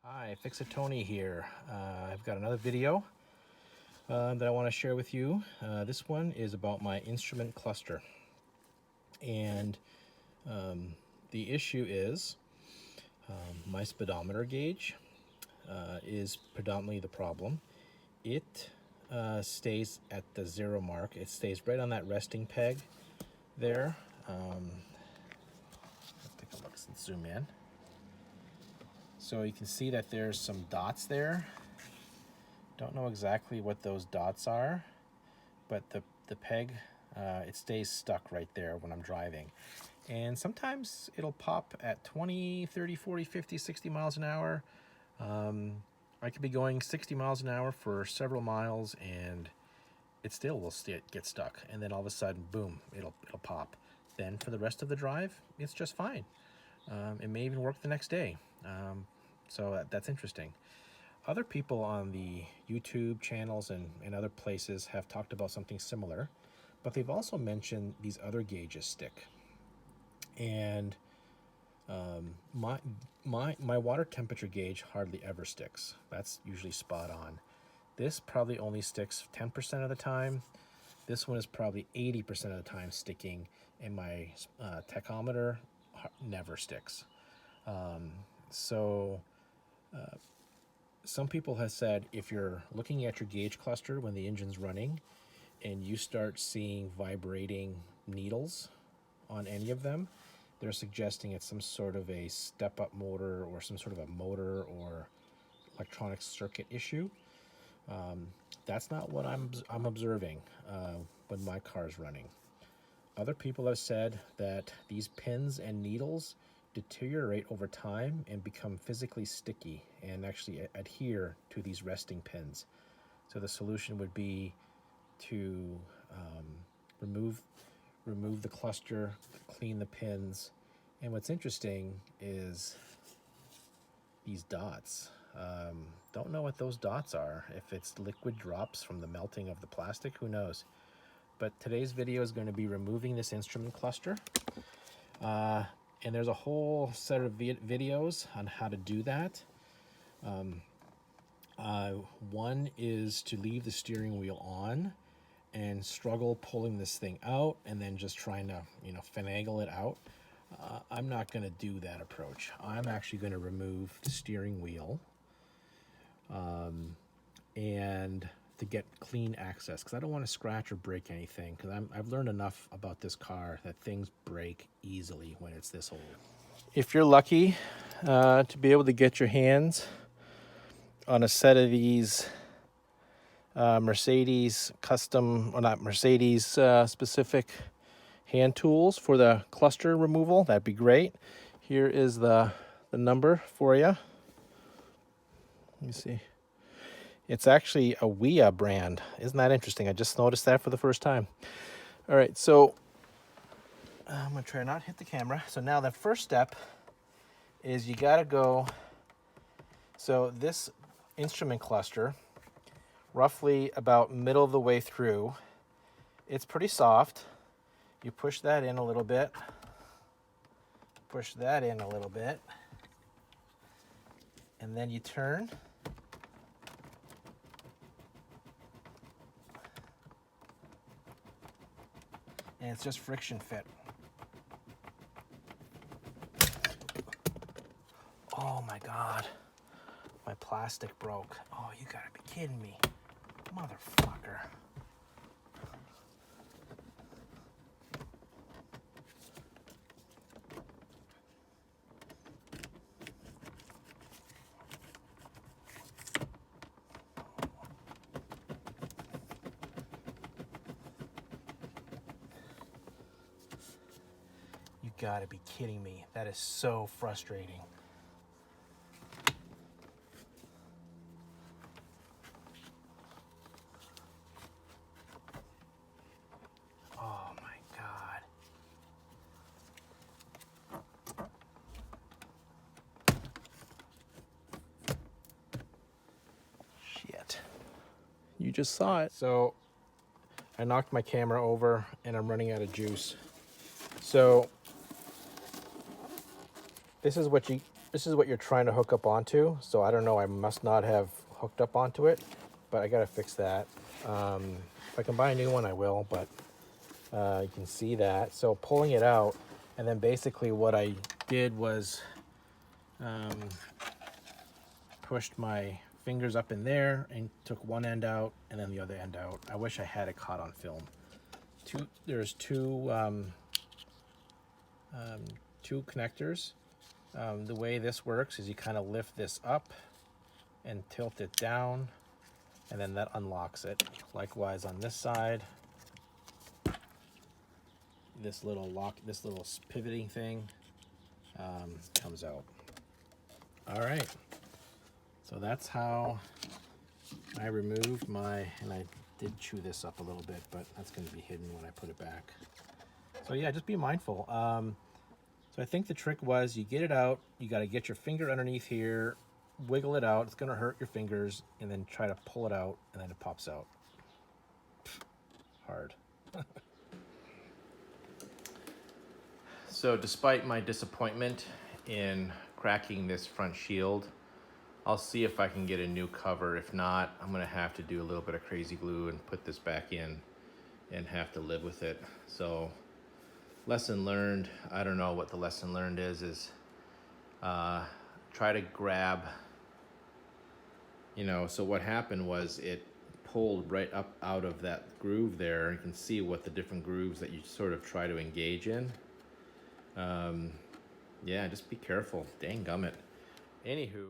Hi, Fix-It-Tony here. I've got another video that I want to share with you. This one is about my instrument cluster. And the issue is my speedometer gauge is predominantly the problem. It stays at the 0 mark. It stays right on that resting peg there. Let's take a look and zoom in. So you can see that there's some dots there. Don't know exactly what those dots are, but the peg, it stays stuck right there when I'm driving. And sometimes it'll pop at 20, 30, 40, 50, 60 miles an hour. I could be going 60 miles an hour for several miles and it still will get stuck. And then all of a sudden, boom, it'll pop. Then for the rest of the drive, it's just fine. It may even work the next day. So that's interesting. Other people on the YouTube channels and other places have talked about something similar, but they've also mentioned these other gauges stick. And my water temperature gauge hardly ever sticks. That's usually spot on. This probably only sticks 10% of the time. This one is probably 80% of the time sticking, and my tachometer never sticks. Some people have said if you're looking at your gauge cluster when the engine's running and you start seeing vibrating needles on any of them, they're suggesting it's some sort of a step-up motor or some sort of a motor or electronic circuit issue. That's not what I'm observing when my car's running. Other people have said that these pins and needles deteriorate over time and become physically sticky and actually adhere to these resting pins. So the solution would be to remove the cluster, clean the pins. And what's interesting is these dots. Don't know what those dots are. If it's liquid drops from the melting of the plastic, who knows? But today's video is going to be removing this instrument cluster. And there's a whole set of videos on how to do that. One is to leave the steering wheel on and struggle pulling this thing out and then just trying to, finagle it out. I'm not going to do that approach. I'm actually going to remove the steering wheel and to get clean access, because I don't want to scratch or break anything, because I've learned enough about this car that things break easily when it's this old. If you're lucky to be able to get your hands on a set of these Mercedes custom, or not Mercedes specific hand tools for the cluster removal, that'd be great. Here is the number for you. Let me see. It's actually a WIA brand. Isn't that interesting? I just noticed that for the first time. All right, so I'm gonna try not to hit the camera. So now the first step is you gotta go, so this instrument cluster, roughly about middle of the way through, it's pretty soft. You push that in a little bit, push that in a little bit, and then you turn. And it's just friction fit. Oh my God, my plastic broke. Oh, you gotta be kidding me, motherfucker. You gotta be kidding me. That is so frustrating. Oh my God. Shit. You just saw it. So I knocked my camera over and I'm running out of juice. So this is what you this is what you're trying to hook up onto. So I don't know, I must not have hooked up onto it, but I gotta fix that. If I can buy a new one, I will, but you can see that. So pulling it out, and then basically what I did was pushed my fingers up in there and took one end out and then the other end out. I wish I had it caught on film. There's two connectors. The way this works is you kind of lift this up and tilt it down, and then that unlocks it. Likewise on this side, this little pivoting thing comes out. All right, so that's how I removed my, and I did chew this up a little bit, but that's going to be hidden when I put it back. So yeah, just be mindful. So I think the trick was you get it out, you got to get your finger underneath here, wiggle it out, it's going to hurt your fingers, and then try to pull it out, and then it pops out. Hard. So despite my disappointment in cracking this front shield, I'll see if I can get a new cover. If not, I'm gonna have to do a little bit of crazy glue and put this back in and have to live with it. So lesson learned, I don't know what the lesson learned is try to grab, so what happened was it pulled right up out of that groove there. You can see what the different grooves that you sort of try to engage in. Yeah, just be careful. Dang gummit. Anywho.